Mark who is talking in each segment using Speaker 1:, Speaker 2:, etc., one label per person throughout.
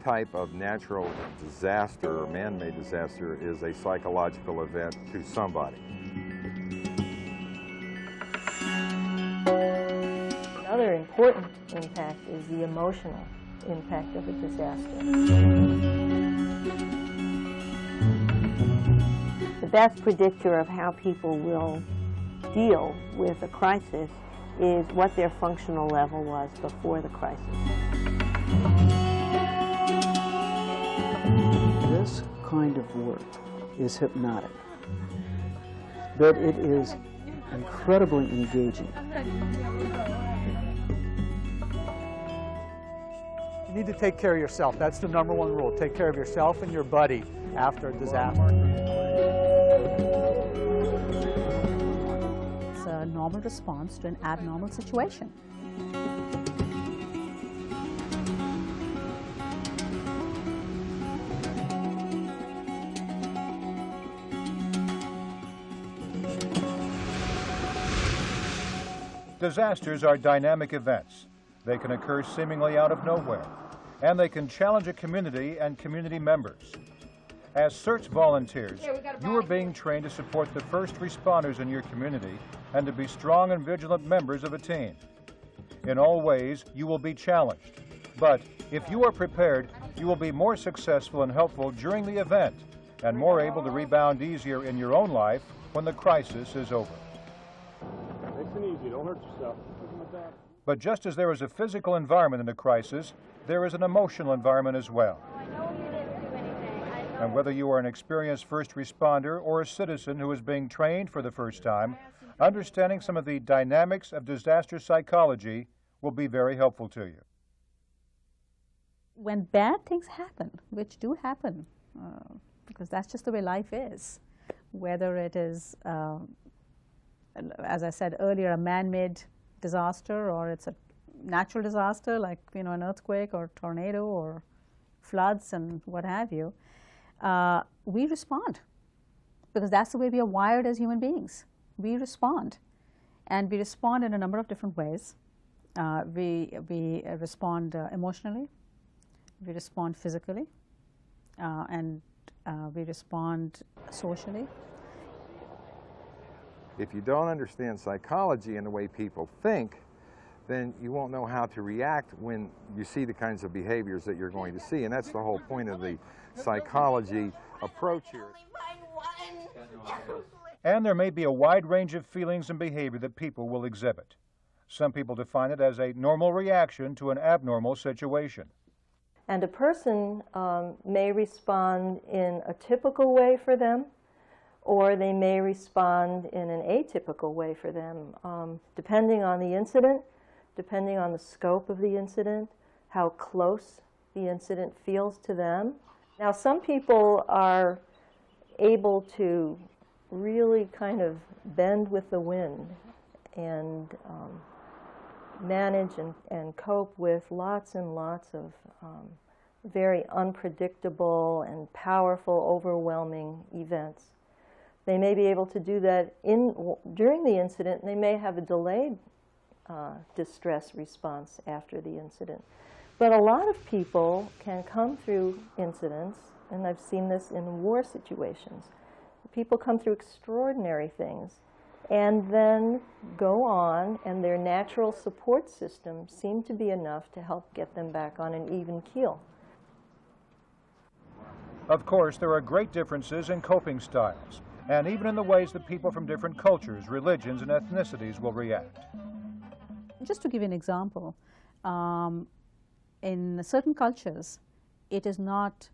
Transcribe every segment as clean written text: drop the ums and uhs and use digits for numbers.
Speaker 1: type of natural disaster or man-made disaster is a psychological event to somebody.
Speaker 2: Another important impact is the emotional impact of a disaster. The best predictor of how people will deal with a crisis is what their functional level was before the crisis.
Speaker 3: This kind of work is hypnotic, but it is incredibly engaging.
Speaker 4: You need to take care of yourself. That's the #1 rule. Take care of yourself and your buddy after a disaster.
Speaker 5: It's a normal response to an abnormal situation.
Speaker 6: Disasters are dynamic events. They can occur seemingly out of nowhere, and they can challenge a community and community members. As CERT volunteers, you are being trained to support the first responders in your community and to be strong and vigilant members of a team. In all ways, you will be challenged. But if you are prepared, you will be more successful and helpful during the event and more able to rebound easier in your own life when the crisis is over.
Speaker 7: Nice and easy, don't hurt yourself.
Speaker 6: But just as there is a physical environment in a crisis, there is an emotional environment as well. And whether you are an experienced first responder or a citizen who is being trained for the first time, understanding some of the dynamics of disaster psychology will be very helpful to you.
Speaker 5: When bad things happen, which do happen, because that's just the way life is, whether it is, as I said earlier, a man-made disaster or it's a natural disaster like, an earthquake or tornado or floods and what have you, we respond because that's the way we are wired as human beings. We respond, and we respond in a number of different ways. We respond emotionally, we respond physically, and we respond socially.
Speaker 1: If you don't understand psychology and the way people think, then you won't know how to react when you see the kinds of behaviors that you're going to see. And that's the whole point of the psychology approach here.
Speaker 6: And there may be a wide range of feelings and behavior that people will exhibit. Some people define it as a normal reaction to an abnormal situation.
Speaker 2: And a person may respond in a typical way for them, or they may respond in an atypical way for them, depending on the incident, depending on the scope of the incident, how close the incident feels to them. Now, some people are able to really kind of bend with the wind and manage and cope with lots and lots of very unpredictable and powerful, overwhelming events. They may be able to do that during the incident, and they may have a delayed distress response after the incident. But a lot of people can come through incidents, and I've seen this in war situations. People come through extraordinary things and then go on, and their natural support system seem to be enough to help get them back on an even keel.
Speaker 6: Of course, there are great differences in coping styles, and even in the ways that people from different cultures, religions, and ethnicities will react.
Speaker 5: Just to give you an example, in certain cultures, it is not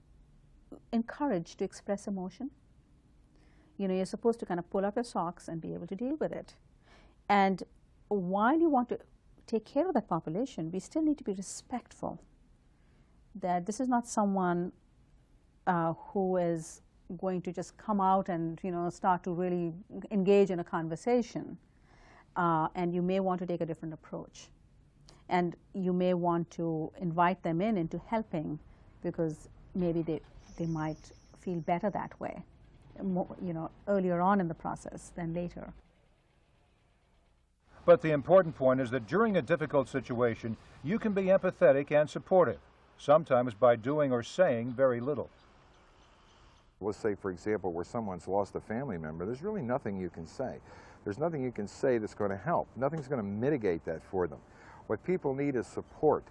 Speaker 5: encouraged to express emotion. You're supposed to kind of pull up your socks and be able to deal with it. And while you want to take care of that population, we still need to be respectful that this is not someone who is going to just come out and start to really engage in a conversation, and you may want to take a different approach, and you may want to invite them into helping because maybe they might feel better that way, earlier on in the process than later.
Speaker 6: But the important point is that during a difficult situation, you can be empathetic and supportive, sometimes by doing or saying very little.
Speaker 1: Let's say, for example, where someone's lost a family member, there's really nothing you can say. There's nothing you can say that's going to help. Nothing's going to mitigate that for them. What people need is support.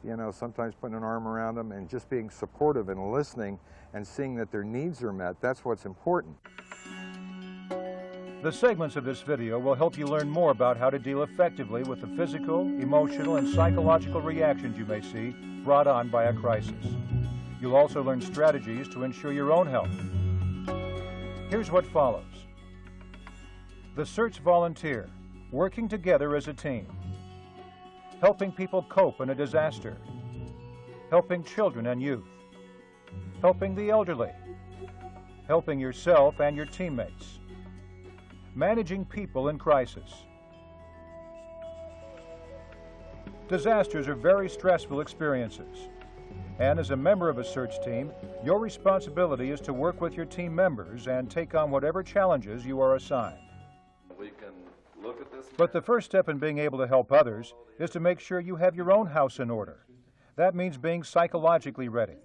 Speaker 1: You know, sometimes putting an arm around them and just being supportive and listening and seeing that their needs are met. That's what's important.
Speaker 6: The segments of this video will help you learn more about how to deal effectively with the physical, emotional, and psychological reactions you may see brought on by a crisis. You'll also learn strategies to ensure your own health. Here's what follows. The CERT volunteer, working together as a team. Helping people cope in a disaster. Helping children and youth. Helping the elderly. Helping yourself and your teammates. Managing people in crisis. Disasters are very stressful experiences. And as a member of a CERT team, your responsibility is to work with your team members and take on whatever challenges you are assigned. But the first step in being able to help others is to make sure you have your own house in order. That means being psychologically ready,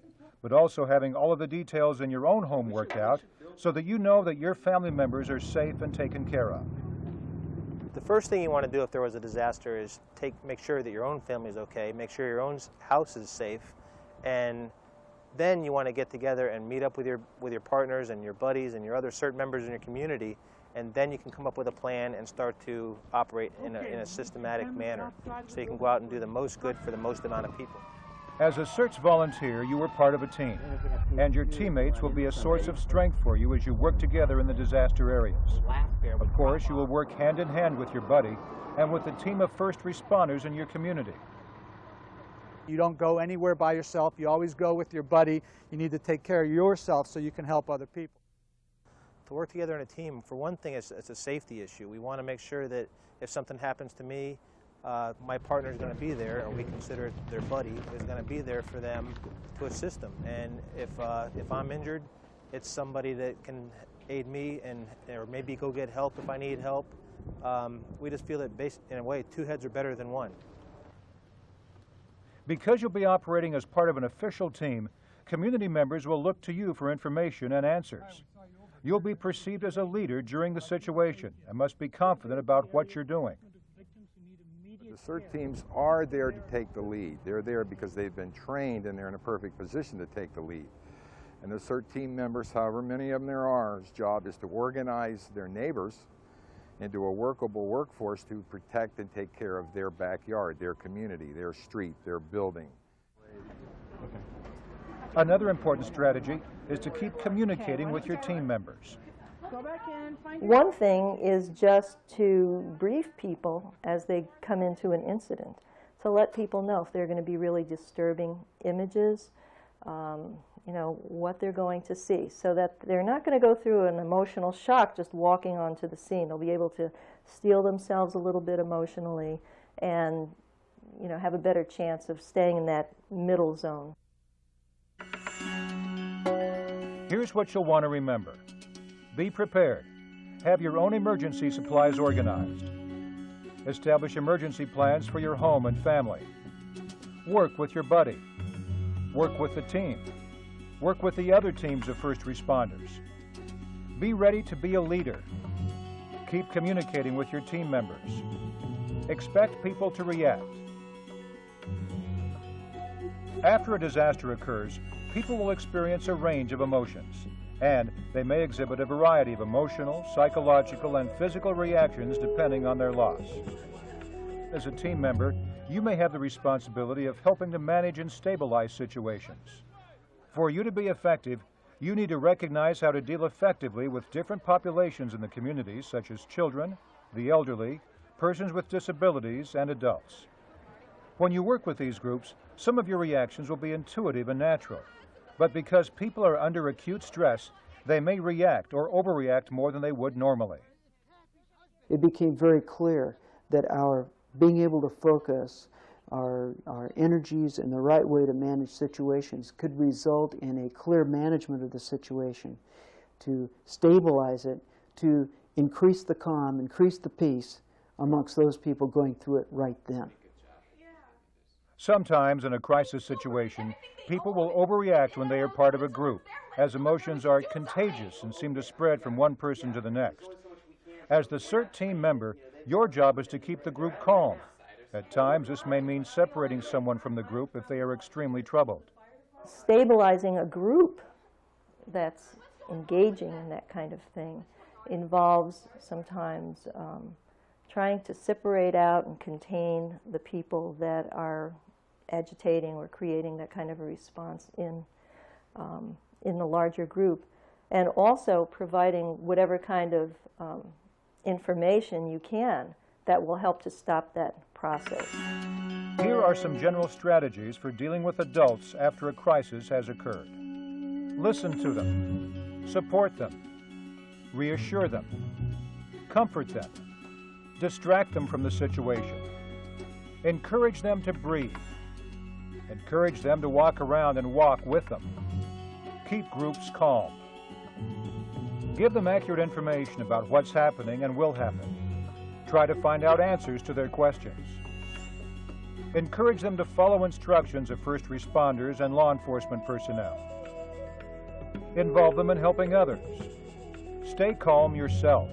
Speaker 6: but also having all of the details in your own home worked out so that you know that your family members are safe and taken care of.
Speaker 8: The first thing you want to do if there was a disaster is make sure that your own family is okay, make sure your own house is safe, and then you want to get together and meet up with your partners and your buddies and your other CERT members in your community, and then you can come up with a plan and start to operate in a systematic manner so you can go out and do the most good for the most amount of people.
Speaker 6: As a CERT volunteer, you are part of a team, and your teammates will be a source of strength for you as you work together in the disaster areas. Of course, you will work hand in hand with your buddy and with the team of first responders in your community.
Speaker 4: You don't go anywhere by yourself. You always go with your buddy. You need to take care of yourself so you can help other people.
Speaker 8: To work together in a team, for one thing, it's a safety issue. We want to make sure that if something happens to me, my partner is going to be there, or we consider it their buddy, is going to be there for them to assist them. And if I'm injured, it's somebody that can aid me or maybe go get help if I need help. We just feel that in a way, two heads are better than one.
Speaker 6: Because you'll be operating as part of an official team, community members will look to you for information and answers. You'll be perceived as a leader during the situation and must be confident about what you're doing.
Speaker 1: The CERT teams are there to take the lead. They're there because they've been trained and they're in a perfect position to take the lead. And the CERT team members, however many of them there are, his job is to organize their neighbors into a workable workforce to protect and take care of their backyard, their community, their street, their building.
Speaker 6: Another important strategy is to keep communicating with your team members.
Speaker 2: One thing is just to brief people as they come into an incident, to let people know if they're going to be really disturbing images, you know, what they're going to see, so that they're not going to go through an emotional shock just walking onto the scene. They'll be able to steel themselves a little bit emotionally and, you know, have a better chance of staying in that middle zone.
Speaker 6: Here's what you'll want to remember. Be prepared. Have your own emergency supplies organized. Establish emergency plans for your home and family. Work with your buddy. Work with the team. Work with the other teams of first responders. Be ready to be a leader. Keep communicating with your team members. Expect people to react. After a disaster occurs, people will experience a range of emotions, and they may exhibit a variety of emotional, psychological, and physical reactions depending on their loss. As a team member, you may have the responsibility of helping to manage and stabilize situations. For you to be effective, you need to recognize how to deal effectively with different populations in the community, such as children, the elderly, persons with disabilities, and adults. When you work with these groups, some of your reactions will be intuitive and natural. But because people are under acute stress, they may react or overreact more than they would normally.
Speaker 3: It became very clear that our being able to focus our energies in the right way to manage situations could result in a clear management of the situation, to stabilize it, to increase the calm, increase the peace amongst those people going through it right then.
Speaker 6: Sometimes in a crisis situation, people will overreact when they are part of a group, as emotions are contagious and seem to spread from one person to the next. As the CERT team member, your job is to keep the group calm. At times, this may mean separating someone from the group if they are extremely troubled.
Speaker 2: Stabilizing a group that's engaging in that kind of thing involves sometimes trying to separate out and contain the people that are agitating or creating that kind of a response in the larger group, and also providing whatever kind of information you can that will help to stop that process.
Speaker 6: Here are some general strategies for dealing with adults after a crisis has occurred. Listen to them, support them, reassure them, comfort them, distract them from the situation, encourage them to breathe, encourage them to walk around and walk with them, keep groups calm, give them accurate information about what's happening and will happen, try to find out answers to their questions, encourage them to follow instructions of first responders and law enforcement personnel, involve them in helping others, stay calm yourself.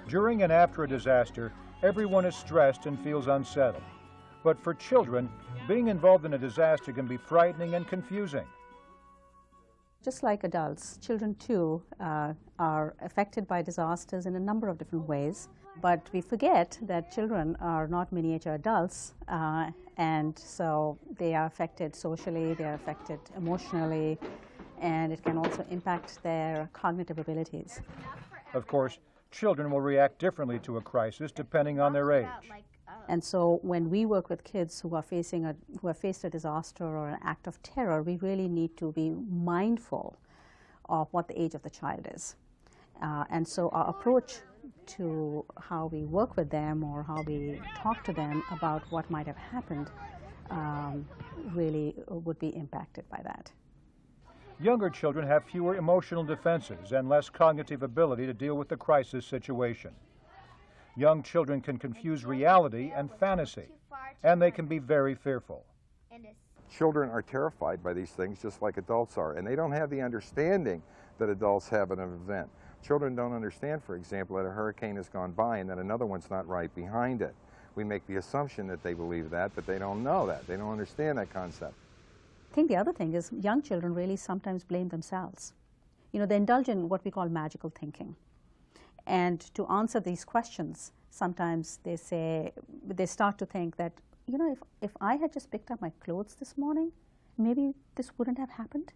Speaker 6: During and after a disaster, everyone is stressed and feels unsettled. But for children, being involved in a disaster can be frightening and confusing.
Speaker 5: Just like adults, children too are affected by disasters in a number of different ways. But we forget that children are not miniature adults, and so they are affected socially, they are affected emotionally, and it can also impact their cognitive abilities.
Speaker 6: Of course, children will react differently to a crisis depending on their age.
Speaker 5: And so when we work with kids who have faced a disaster or an act of terror, we really need to be mindful of what the age of the child is. And so our approach to how we work with them or how we talk to them about what might have happened really would be impacted by that.
Speaker 6: Younger children have fewer emotional defenses and less cognitive ability to deal with the crisis situation. Young children can confuse reality and fantasy, and they can be very fearful.
Speaker 1: Children are terrified by these things just like adults are, and they don't have the understanding that adults have in an event. Children don't understand, for example, that a hurricane has gone by and that another one's not right behind it. We make the assumption that they believe that, but they don't know that. They don't understand that concept.
Speaker 5: I think the other thing is young children really sometimes blame themselves. You know, they indulge in what we call magical thinking. And to answer these questions, sometimes they start to think that, you know, if I had just picked up my clothes this morning, maybe this wouldn't have happened.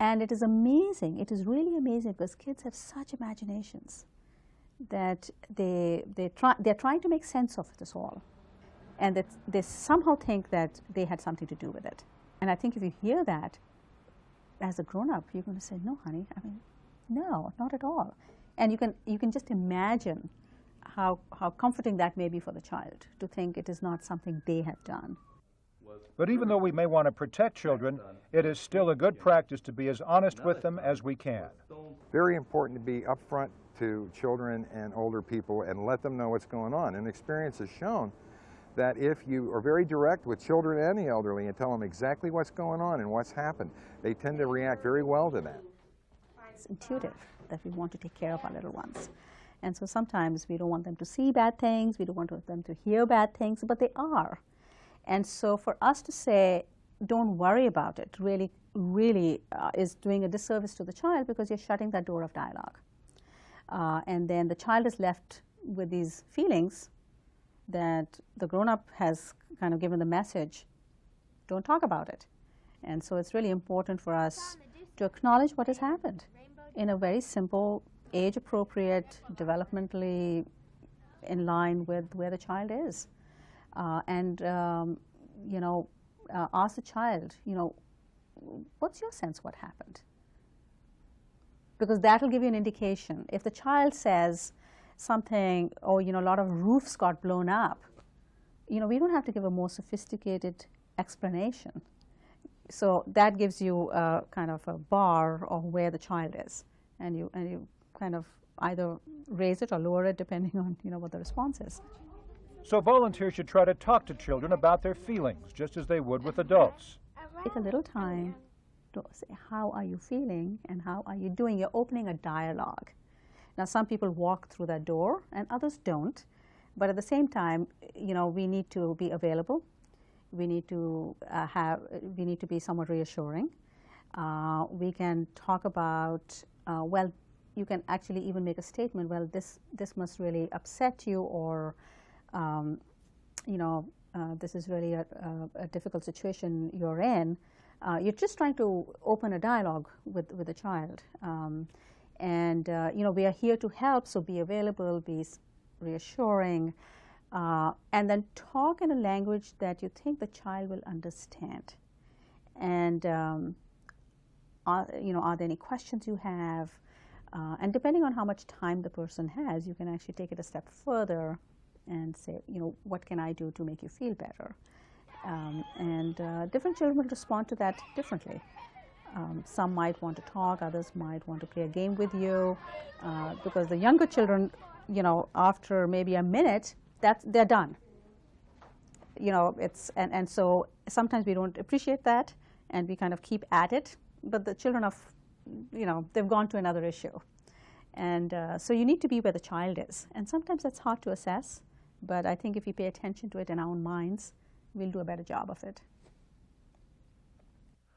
Speaker 5: And it is amazing, it is really amazing, because kids have such imaginations that they're trying to make sense of this all. And that they somehow think that they had something to do with it. And I think if you hear that, as a grown-up, you're going to say, no, honey, I mean, no, not at all. And you can just imagine how comforting that may be for the child to think it is not something they have done.
Speaker 6: But even though we may want to protect children, it is still a good practice to be as honest with them as we can.
Speaker 1: Very important to be upfront to children and older people and let them know what's going on. And experience has shown that if you are very direct with children and the elderly and tell them exactly what's going on and what's happened, they tend to react very well to that.
Speaker 5: It's intuitive that we want to take care of our little ones. And so sometimes we don't want them to see bad things, we don't want them to hear bad things, but they are. And so for us to say, don't worry about it, really is doing a disservice to the child, because you're shutting that door of dialogue. And then the child is left with these feelings that the grown-up has kind of given the message, don't talk about it. And so it's really important for us to acknowledge what has happened in a very simple, age-appropriate, developmentally in line with where the child is. Ask the child, what's your sense what happened? Because that will give you an indication. If the child says something, a lot of roofs got blown up, we don't have to give a more sophisticated explanation. So that gives you a kind of a bar of where the child is, and you kind of either raise it or lower it depending on what the response is.
Speaker 6: So volunteers should try to talk to children about their feelings, just as they would with adults.
Speaker 5: Take a little time to say, how are you feeling and how are you doing? You're opening a dialogue. Now, some people walk through that door and others don't. But at the same time, you know, we need to be available. We need to be somewhat reassuring. We can talk about, well, you can actually even make a statement, well, this must really upset you, or, you know, this is really a difficult situation you're in. You're just trying to open a dialogue with the child. You know, we are here to help, so be available, be reassuring, and then talk in a language that you think the child will understand. And you know, are there any questions you have? And depending on how much time the person has, you can actually take it a step further and say, you know, what can I do to make you feel better? Different children will respond to that differently. Some might want to talk, others might want to play a game with you, because the younger children, you know, after maybe a minute, they're done. You know, and so sometimes we don't appreciate that, and we kind of keep at it. But the children of, you know, they've gone to another issue, and so you need to be where the child is. And sometimes that's hard to assess, but I think if we pay attention to it in our own minds, we'll do a better job of it.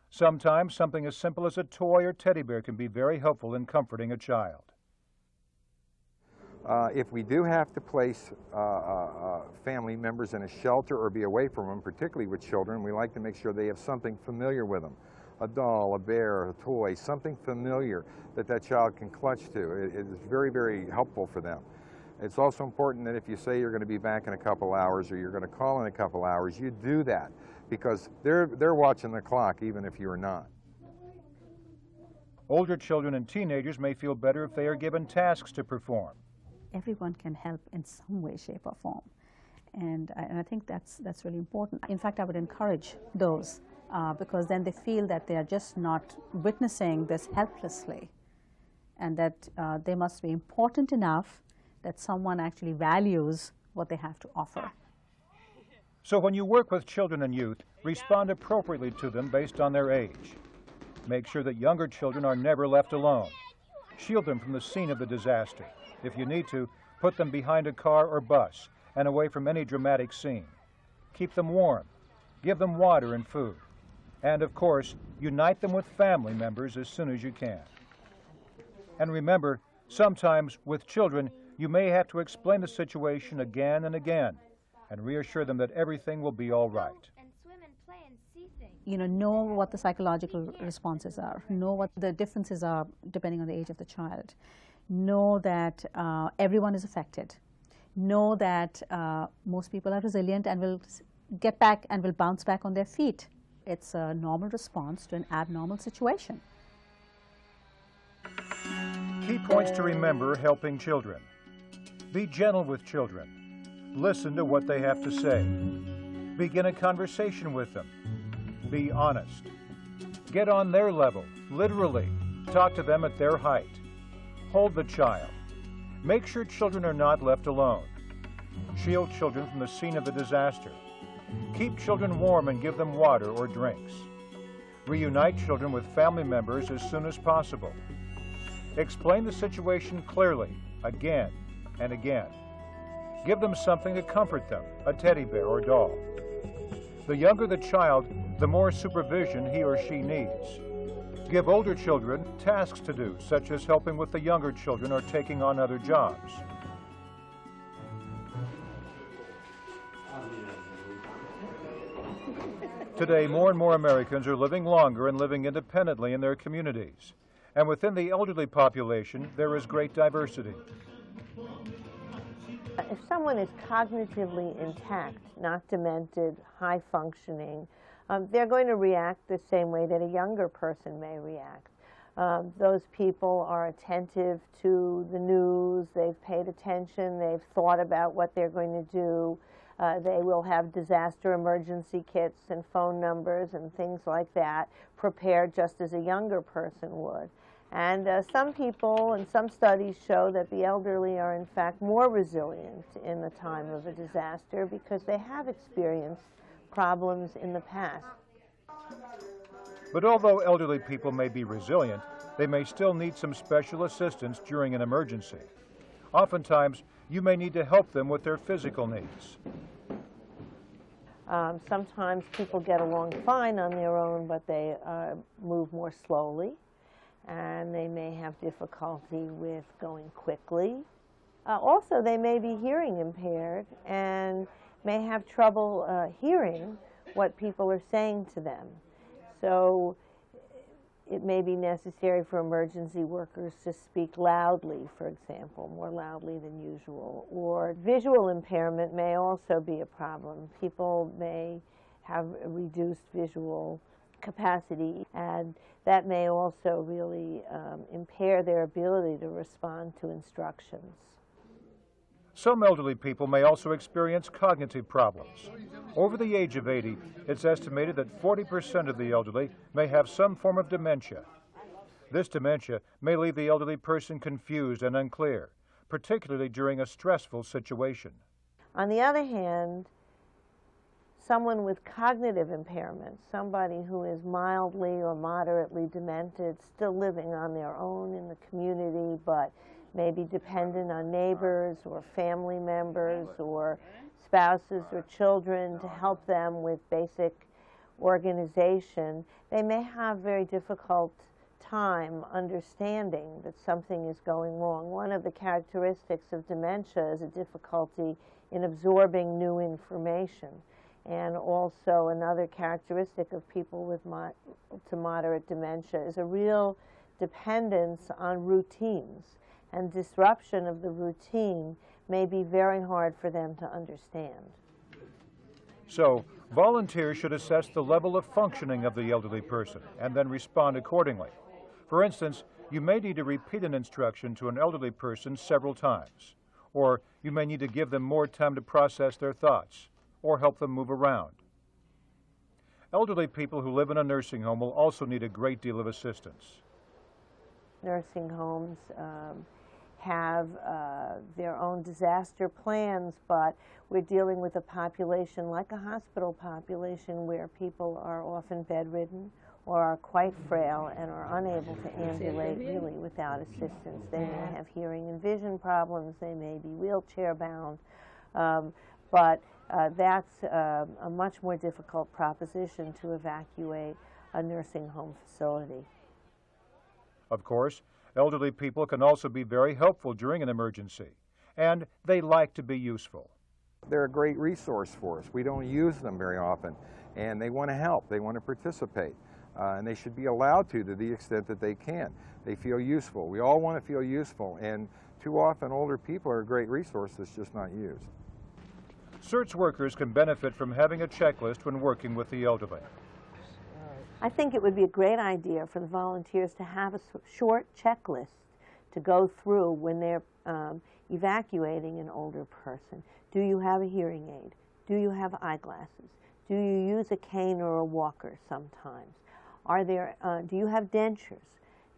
Speaker 6: Sometimes something as simple as a toy or teddy bear can be very helpful in comforting a child.
Speaker 1: If we do have to place family members in a shelter or be away from them, particularly with children, we like to make sure they have something familiar with them. A doll, a bear, a toy, something familiar that child can clutch to. It is very, very helpful for them. It's also important that if you say you're going to be back in a couple hours or you're going to call in a couple hours, you do that, because they're watching the clock even if you're not.
Speaker 6: Older children and teenagers may feel better if they are given tasks to perform.
Speaker 5: Everyone can help in some way, shape, or form, and I think that's really important. In fact, I would encourage those, because then they feel that they are just not witnessing this helplessly, and that they must be important enough that someone actually values what they have to offer.
Speaker 6: So when you work with children and youth, respond appropriately to them based on their age. Make sure that younger children are never left alone. Shield them from the scene of the disaster. If you need to, put them behind a car or bus and away from any dramatic scene. Keep them warm. Give them water and food. And of course, unite them with family members as soon as you can. And remember, sometimes with children, you may have to explain the situation again and again and reassure them that everything will be all right.
Speaker 5: You know what the psychological responses are. Know what the differences are depending on the age of the child. Know that everyone is affected. Know that most people are resilient and will get back and will bounce back on their feet. It's a normal response to an abnormal situation.
Speaker 6: Key points to remember helping children. Be gentle with children. Listen to what they have to say. Begin a conversation with them. Be honest. Get on their level, literally. Talk to them at their height. Hold the child. Make sure children are not left alone. Shield children from the scene of the disaster. Keep children warm and give them water or drinks. Reunite children with family members as soon as possible. Explain the situation clearly, again and again. Give them something to comfort them, a teddy bear or doll. The younger the child, the more supervision he or she needs. Give older children tasks to do, such as helping with the younger children or taking on other jobs. Today, more and more Americans are living longer and living independently in their communities. And within the elderly population, there is great diversity.
Speaker 9: If someone is cognitively intact, not demented, high functioning, they're going to react the same way that a younger person may react. Those people are attentive to the news, they've paid attention, they've thought about what they're going to do. They will have disaster emergency kits and phone numbers and things like that prepared just as a younger person would. And some people and some studies show that the elderly are in fact more resilient in the time of a disaster because they have experienced problems in the past.
Speaker 6: But although elderly people may be resilient, they may still need some special assistance during an emergency. Oftentimes, you may need to help them with their physical needs.
Speaker 9: Sometimes people get along fine on their own, but they move more slowly, and they may have difficulty with going quickly. Also, they may be hearing impaired and may have trouble hearing what people are saying to them. So it may be necessary for emergency workers to speak loudly, for example, more loudly than usual. Or visual impairment may also be a problem. People may have a reduced visual capacity, and that may also really impair their ability to respond to instructions.
Speaker 6: Some elderly people may also experience cognitive problems. Over the age of 80, it's estimated that 40% of the elderly may have some form of dementia. This dementia may leave the elderly person confused and unclear, particularly during a stressful situation.
Speaker 9: On the other hand, someone with cognitive impairment, somebody who is mildly or moderately demented, still living on their own in the community, but maybe dependent on neighbors or family members or spouses or children to help them with basic organization, they may have very difficult time understanding that something is going wrong. One of the characteristics of dementia is a difficulty in absorbing new information. And also another characteristic of people with mild to moderate dementia is a real dependence on routines. And disruption of the routine may be very hard for them to understand.
Speaker 6: So, volunteers should assess the level of functioning of the elderly person and then respond accordingly. For instance, you may need to repeat an instruction to an elderly person several times, or you may need to give them more time to process their thoughts, or help them move around. Elderly people who live in a nursing home will also need a great deal of assistance.
Speaker 9: Nursing homes have their own disaster plans, but we're dealing with a population like a hospital population where people are often bedridden or are quite frail and are unable to ambulate really without assistance. They may have hearing and vision problems, they may be wheelchair bound, but that's a much more difficult proposition to evacuate a nursing home facility.
Speaker 6: Of course, elderly people can also be very helpful during an emergency, and they like to be useful.
Speaker 1: They're a great resource for us. We don't use them very often, and they want to help, they want to participate, and they should be allowed to the extent that they can. They feel useful. We all want to feel useful, and too often older people are a great resource that's just not used.
Speaker 6: CERT's workers can benefit from having a checklist when working with the elderly.
Speaker 9: I think it would be a great idea for the volunteers to have a short checklist to go through when they're evacuating an older person. Do you have a hearing aid? Do you have eyeglasses? Do you use a cane or a walker sometimes? Do you have dentures?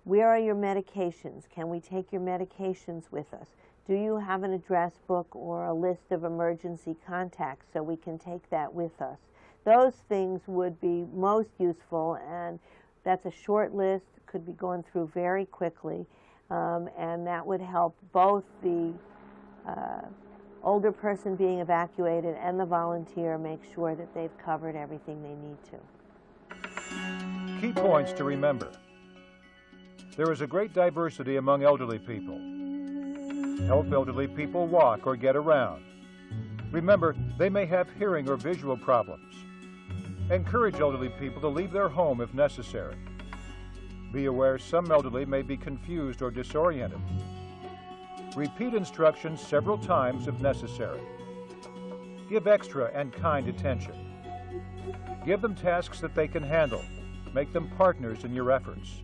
Speaker 9: Where are your medications? Can we take your medications with us? Do you have an address book or a list of emergency contacts so we can take that with us? Those things would be most useful, and that's a short list, could be gone through very quickly, and that would help both the older person being evacuated and the volunteer make sure that they've covered everything they need to.
Speaker 6: Key points to remember. There is a great diversity among elderly people. Help elderly people walk or get around. Remember, they may have hearing or visual problems. Encourage elderly people to leave their home if necessary. Be aware some elderly may be confused or disoriented. Repeat instructions several times if necessary. Give extra and kind attention. Give them tasks that they can handle. Make them partners in your efforts.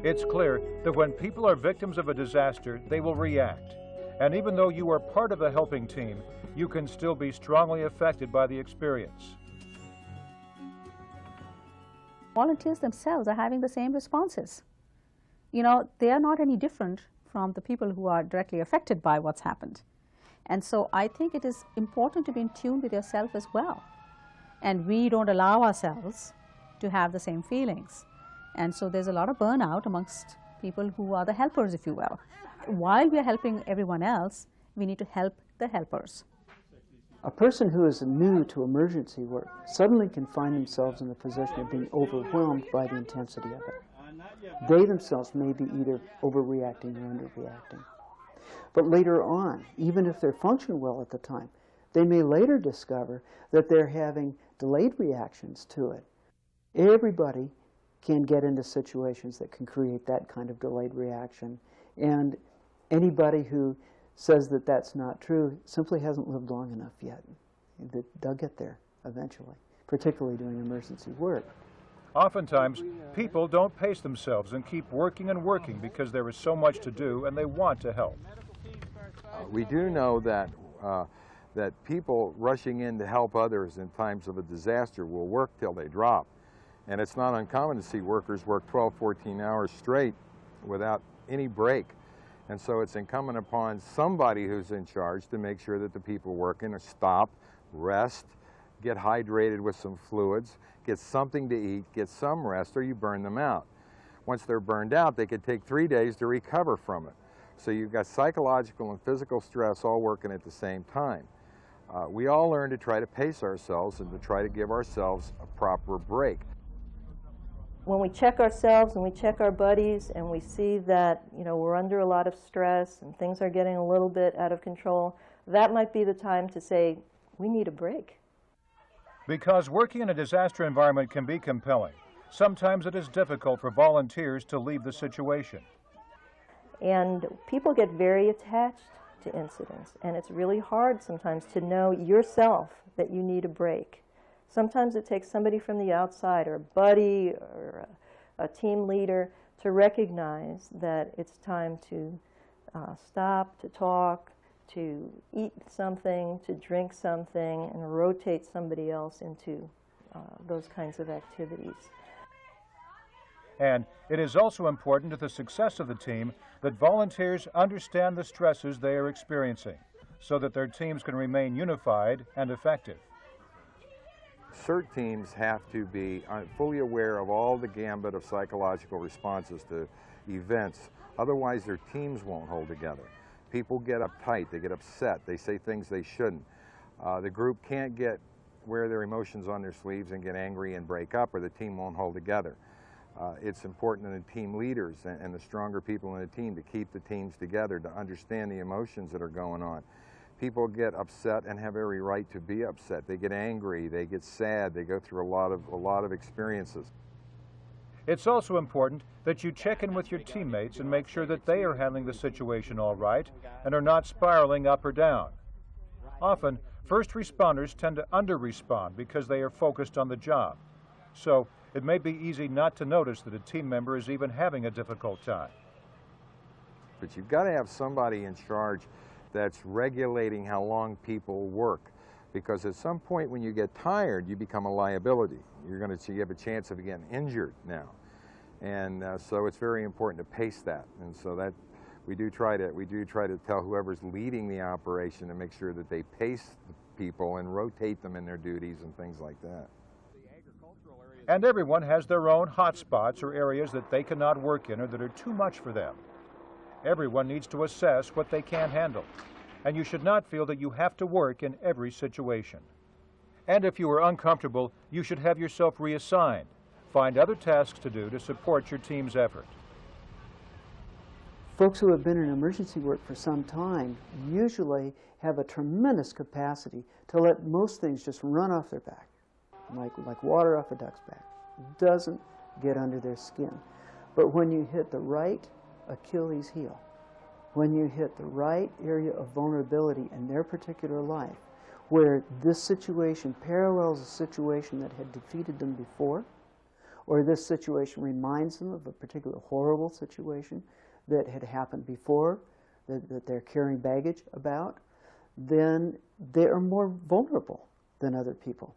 Speaker 6: It's clear that when people are victims of a disaster, they will react. And even though you are part of the helping team, you can still be strongly affected by the experience.
Speaker 5: Volunteers themselves are having the same responses. You know, they are not any different from the people who are directly affected by what's happened. And so I think it is important to be in tune with yourself as well. And we don't allow ourselves to have the same feelings. And so there's a lot of burnout amongst people who are the helpers, if you will. While we are helping everyone else, we need to help the helpers.
Speaker 3: A person who is new to emergency work suddenly can find themselves in a position of being overwhelmed by the intensity of it. They themselves may be either overreacting or underreacting. But later on, even if they're functioning well at the time, they may later discover that they're having delayed reactions to it. Everybody can get into situations that can create that kind of delayed reaction. And anybody who says that that's not true simply hasn't lived long enough yet. They'll get there eventually, particularly doing emergency work.
Speaker 6: Oftentimes, people don't pace themselves and keep working and working because there is so much to do and they want to help.
Speaker 1: We do know that that people rushing in to help others in times of a disaster will work till they drop. And it's not uncommon to see workers work 12, 14 hours straight without any break. And so it's incumbent upon somebody who's in charge to make sure that the people working stop, rest, get hydrated with some fluids, get something to eat, get some rest, or you burn them out. Once they're burned out, they could take 3 days to recover from it. So you've got psychological and physical stress all working at the same time. We all learn to try to pace ourselves and to try to give ourselves a proper break.
Speaker 2: When we check ourselves and we check our buddies and we see that, you know, we're under a lot of stress and things are getting a little bit out of control, that might be the time to say, we need a break.
Speaker 6: Because working in a disaster environment can be compelling, sometimes it is difficult for volunteers to leave the situation.
Speaker 2: And people get very attached to incidents, and it's really hard sometimes to know yourself that you need a break. Sometimes it takes somebody from the outside, or a buddy, or a team leader, to recognize that it's time to stop, to talk, to eat something, to drink something, and rotate somebody else into those kinds of activities.
Speaker 6: And it is also important to the success of the team that volunteers understand the stresses they are experiencing so that their teams can remain unified and effective.
Speaker 1: CERT teams have to be fully aware of all the gambit of psychological responses to events. Otherwise, their teams won't hold together. People get uptight, they get upset, they say things they shouldn't. The group can't wear their emotions on their sleeves and get angry and break up, or the team won't hold together. It's important in the team leaders and the stronger people in the team to keep the teams together, to understand the emotions that are going on. People get upset and have every right to be upset. They get angry, they get sad, they go through a lot of experiences.
Speaker 6: It's also important that you check in with your teammates and make sure that they are handling the situation all right and are not spiraling up or down. Often, first responders tend to under-respond because they are focused on the job. So, it may be easy not to notice that a team member is even having a difficult time.
Speaker 1: But you've got to have somebody in charge that's regulating how long people work, because at some point when you get tired, you become a liability. You have a chance of getting injured now, and so it's very important to pace that. And so that we do try to tell whoever's leading the operation to make sure that they pace the people and rotate them in their duties and things like that.
Speaker 6: And everyone has their own hot spots or areas that they cannot work in or that are too much for them. Everyone needs to assess what they can handle, and you should not feel that you have to work in every situation. And if you are uncomfortable, you should have yourself reassigned. Find other tasks to do to support your team's effort.
Speaker 3: Folks who have been in emergency work for some time usually have a tremendous capacity to let most things just run off their back, like water off a duck's back. It doesn't get under their skin. But when you hit the right Achilles heel, when you hit the right area of vulnerability in their particular life, where this situation parallels a situation that had defeated them before, or this situation reminds them of a particular horrible situation that had happened before, that they're carrying baggage about, then they are more vulnerable than other people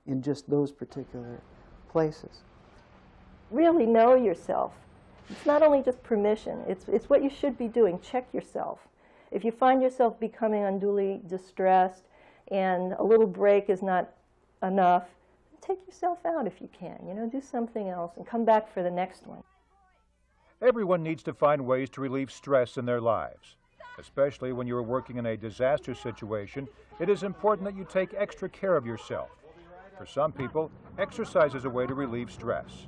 Speaker 3: in just those particular places.
Speaker 2: really know yourself. It's not only just permission, it's what you should be doing. Check yourself. If you find yourself becoming unduly distressed and a little break is not enough, take yourself out if you can. You know, do something else and come back for the next one.
Speaker 6: Everyone needs to find ways to relieve stress in their lives. Especially when you're working in a disaster situation, it is important that you take extra care of yourself. For some people, exercise is a way to relieve stress.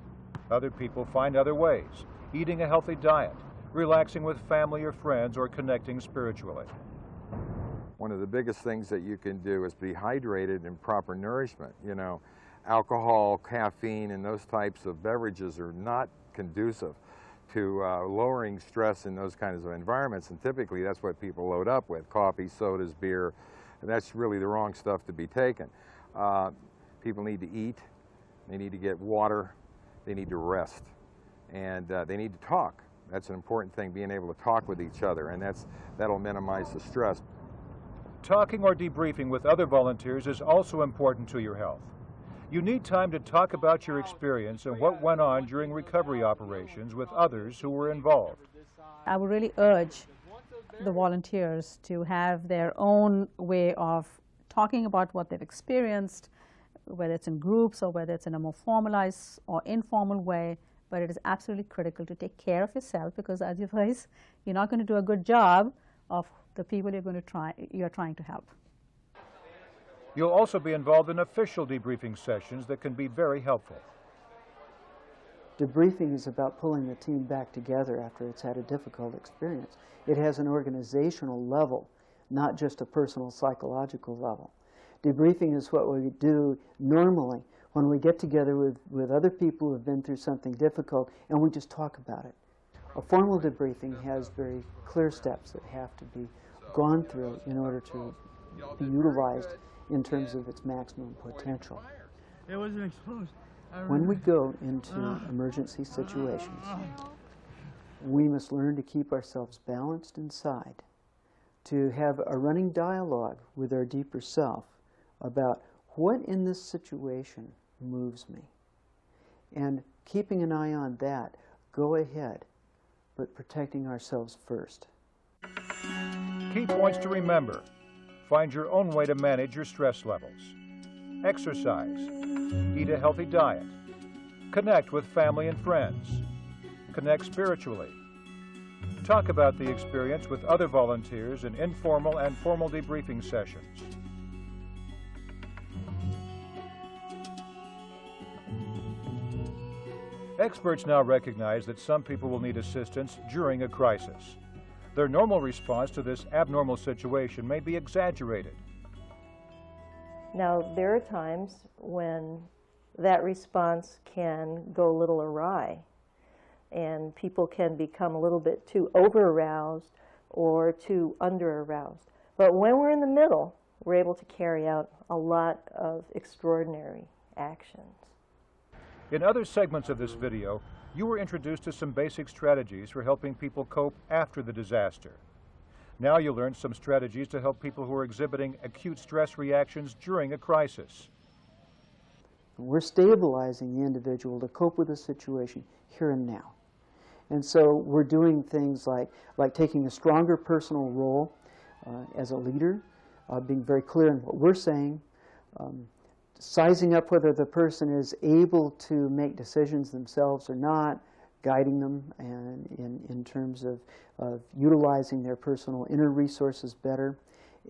Speaker 6: Other people find other ways, eating a healthy diet, relaxing with family or friends, or connecting spiritually.
Speaker 1: One of the biggest things that you can do is be hydrated and proper nourishment. You know, alcohol, caffeine, and those types of beverages are not conducive to lowering stress in those kinds of environments, and typically that's what people load up with: coffee, sodas, beer, and that's really the wrong stuff to be taken. People need to eat, they need to get water, they need to rest, and they need to talk. That's an important thing, being able to talk with each other, and that'll minimize the stress.
Speaker 6: Talking or debriefing with other volunteers is also important to your health. You need time to talk about your experience and what went on during recovery operations with others who were involved.
Speaker 5: I would really urge the volunteers to have their own way of talking about what they've experienced, whether it's in groups or whether it's in a more formalized or informal way, but it is absolutely critical to take care of yourself, because otherwise you're not going to do a good job of the people you're trying to help.
Speaker 6: You'll also be involved in official debriefing sessions that can be very helpful.
Speaker 3: Debriefing is about pulling the team back together after it's had a difficult experience. It has an organizational level, not just a personal psychological level. Debriefing is what we do normally when we get together with other people who have been through something difficult and we just talk about it. A formal debriefing has very clear steps that have to be gone through in order to be utilized in terms of its maximum potential.
Speaker 10: It wasn't exposed.
Speaker 3: When we go into emergency situations, we must learn to keep ourselves balanced inside, to have a running dialogue with our deeper self about what in this situation moves me. And keeping an eye on that, go ahead, but protecting ourselves first.
Speaker 6: Key points to remember: find your own way to manage your stress levels. Exercise. Eat a healthy diet. Connect with family and friends. Connect spiritually. Talk about the experience with other volunteers in informal and formal debriefing sessions. Experts now recognize that some people will need assistance during a crisis. Their normal response to this abnormal situation may be exaggerated.
Speaker 2: Now, there are times when that response can go a little awry, and people can become a little bit too over-aroused or too under-aroused. But when we're in the middle, we're able to carry out a lot of extraordinary actions.
Speaker 6: In other segments of this video, you were introduced to some basic strategies for helping people cope after the disaster. Now you'll learn some strategies to help people who are exhibiting acute stress reactions during a crisis.
Speaker 3: We're stabilizing the individual to cope with the situation here and now. And so we're doing things like taking a stronger personal role as a leader, being very clear in what we're saying, sizing up whether the person is able to make decisions themselves or not, guiding them and in terms of utilizing their personal inner resources better,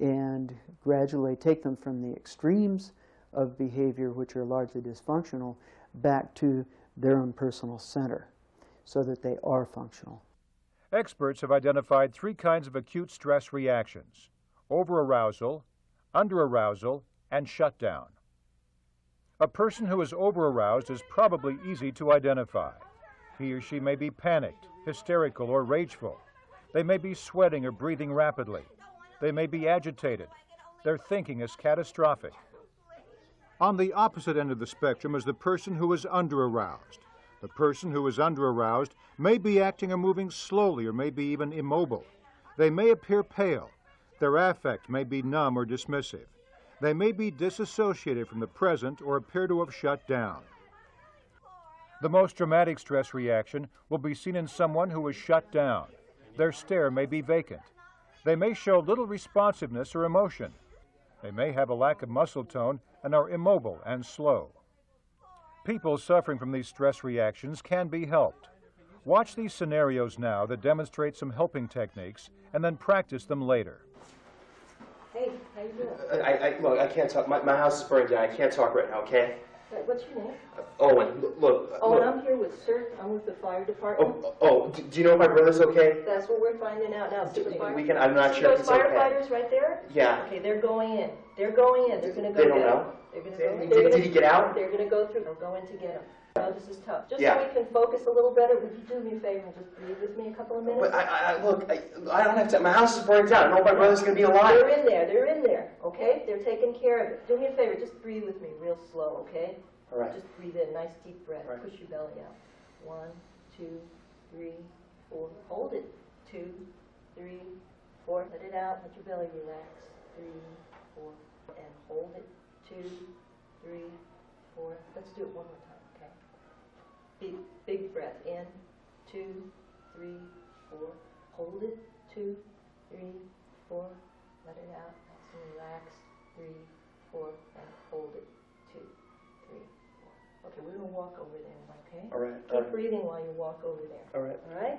Speaker 3: and gradually take them from the extremes of behavior, which are largely dysfunctional, back to their own personal center so that they are functional.
Speaker 6: Experts have identified 3 kinds of acute stress reactions: over-arousal, under-arousal, and shutdown. A person who is over-aroused is probably easy to identify. He or she may be panicked, hysterical, or rageful. They may be sweating or breathing rapidly. They may be agitated. Their thinking is catastrophic. On the opposite end of the spectrum is the person who is under-aroused. The person who is under-aroused may be acting or moving slowly or may be even immobile. They may appear pale. Their affect may be numb or dismissive. They may be disassociated from the present or appear to have shut down. The most dramatic stress reaction will be seen in someone who is shut down. Their stare may be vacant. They may show little responsiveness or emotion. They may have a lack of muscle tone and are immobile and slow. People suffering from these stress reactions can be helped. Watch these scenarios now that demonstrate some helping techniques and then practice them later.
Speaker 2: Hey, how you doing?
Speaker 11: Look, I can't talk. My house is burning down. I can't talk right now, okay?
Speaker 2: What's your name?
Speaker 11: Owen, look.
Speaker 2: Owen, I'm here with CERT. I'm with the fire department.
Speaker 11: Do you know if my brother's okay?
Speaker 2: That's what we're finding out now. See the fire?
Speaker 11: I'm not sure if
Speaker 2: those
Speaker 11: it's okay.
Speaker 2: firefighters right there?
Speaker 11: Yeah.
Speaker 2: Okay, they're going in. They're going in. They're going to go
Speaker 11: They don't
Speaker 2: get
Speaker 11: know?
Speaker 2: them. They're going to go.
Speaker 11: Did he get out?
Speaker 2: They're going to go through. They'll go in to get them. No, this is tough. Just
Speaker 11: Yeah.
Speaker 2: so we can focus a little better, would you do me a favor and just breathe with me a couple of minutes?
Speaker 11: But I don't have to. My house is burning down. I don't know if my brother's going to be alive.
Speaker 2: They're in there. They're in there. Okay? They're taking care of it. Do me a favor. Just breathe with me real slow, okay?
Speaker 11: All right.
Speaker 2: Just breathe in. Nice deep breath.
Speaker 11: Right.
Speaker 2: Push your belly out. 1, 2, 3, 4. Hold it. 2, 3, 4. Let it out. Let your belly relax. 3, 4. And hold it. 2, 3, 4. Let's do it one more time, okay? Big breath. In. 2, 3, 4. Hold it. 2, 3, 4. Let it out. Nice and relaxed. 3, 4. And hold it. 2, 3, 4. Okay, we're going to walk over there, okay?
Speaker 11: All right.
Speaker 2: Keep breathing while you walk over there.
Speaker 11: All right.
Speaker 2: All right?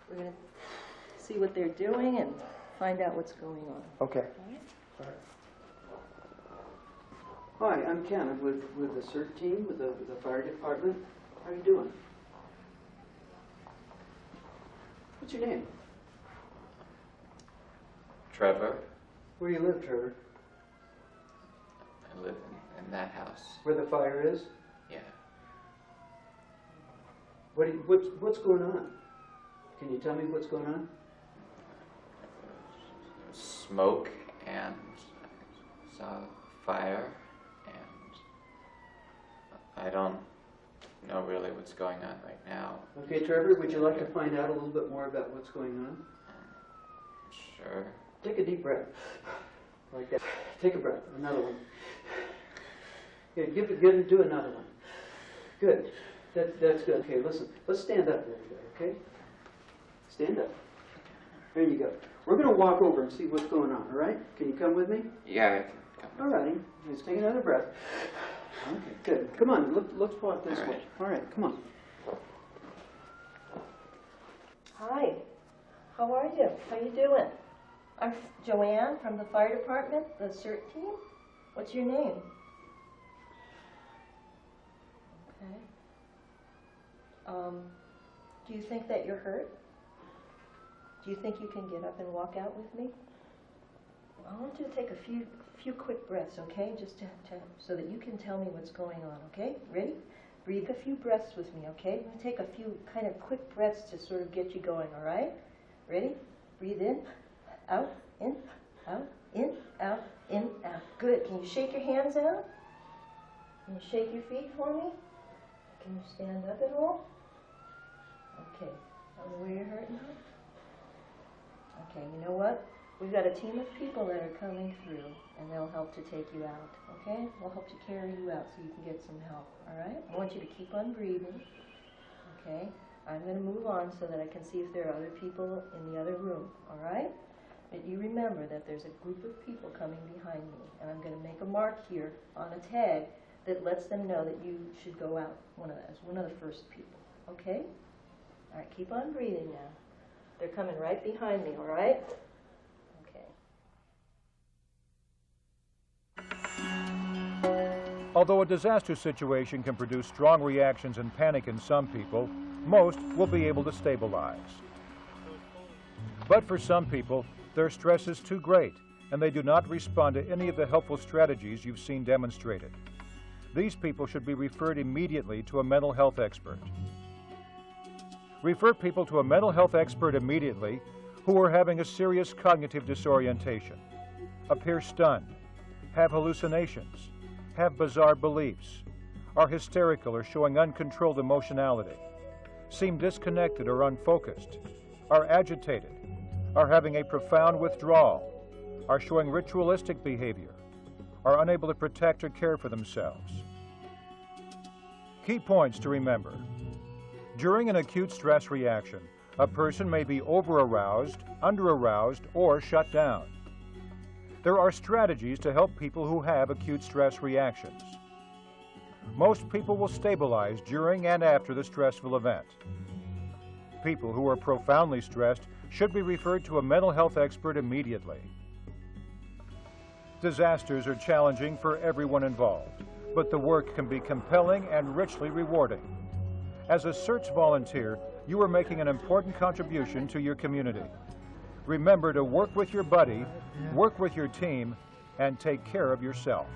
Speaker 2: We're going to see what they're doing and find out what's going on.
Speaker 11: Okay.
Speaker 2: All right?
Speaker 11: All right.
Speaker 3: Hi, I'm Ken. I'm with the CERT team, with the fire department. How are you doing? What's your name?
Speaker 12: Trevor.
Speaker 3: Where do you live, Trevor?
Speaker 12: I live in that house.
Speaker 3: Where the fire is?
Speaker 12: Yeah.
Speaker 3: What's going on? Can you tell me what's going on?
Speaker 12: Smoke and I saw fire and I don't know really what's going on right now.
Speaker 3: Okay, Trevor, would you like to find out a little bit more about what's going on?
Speaker 12: Sure.
Speaker 3: Take a deep breath. Like that. Take a breath. Another one. Yeah, do another one. Good. That's good. Okay, listen. Let's stand up there, okay? Stand up. There you go. We're going to walk over and see what's going on, all right? Can you come with me?
Speaker 12: Yeah, I can come.
Speaker 3: All righty. Let's take another breath. Okay, good. Come on, let's walk this way. All right, come on.
Speaker 2: Hi. How are you? How you doing? I'm Joanne from the fire department, the CERT team. What's your name? Okay. Do you think that you're hurt? Do you think you can get up and walk out with me? I want you to take a few quick breaths, okay? Just so that you can tell me what's going on, okay? Ready? Breathe a few breaths with me, okay? I'm going to take a few kind of quick breaths to sort of get you going, all right? Ready? Breathe in, out, in, out, in, out, in, out. Good. Can you shake your hands out? Can you shake your feet for me? Can you stand up at all? Okay. Tell me where you're hurt now. Okay, you know what? We've got a team of people that are coming through, and they'll help to take you out, okay? We'll help to carry you out so you can get some help, all right? I want you to keep on breathing, okay? I'm going to move on so that I can see if there are other people in the other room, all right? But you remember that there's a group of people coming behind me, and I'm going to make a mark here on a tag that lets them know that you should go out as one of the first people, okay? All right, keep on breathing now. They're coming right behind me, all right?
Speaker 6: Although a disaster situation can produce strong reactions and panic in some people, most will be able to stabilize. But for some people, their stress is too great, and they do not respond to any of the helpful strategies you've seen demonstrated. These people should be referred immediately to a mental health expert. Refer people to a mental health expert immediately who are having a serious cognitive disorientation, appear stunned, have hallucinations, have bizarre beliefs, are hysterical or showing uncontrolled emotionality, seem disconnected or unfocused, are agitated, are having a profound withdrawal, are showing ritualistic behavior, are unable to protect or care for themselves. Key points to remember. During an acute stress reaction, a person may be over-aroused, under-aroused, or shut down. There are strategies to help people who have acute stress reactions. Most people will stabilize during and after the stressful event. People who are profoundly stressed should be referred to a mental health expert immediately. Disasters are challenging for everyone involved, but the work can be compelling and richly rewarding. As a CERT volunteer, you are making an important contribution to your community. Remember to work with your buddy, work with your team, and take care of yourself.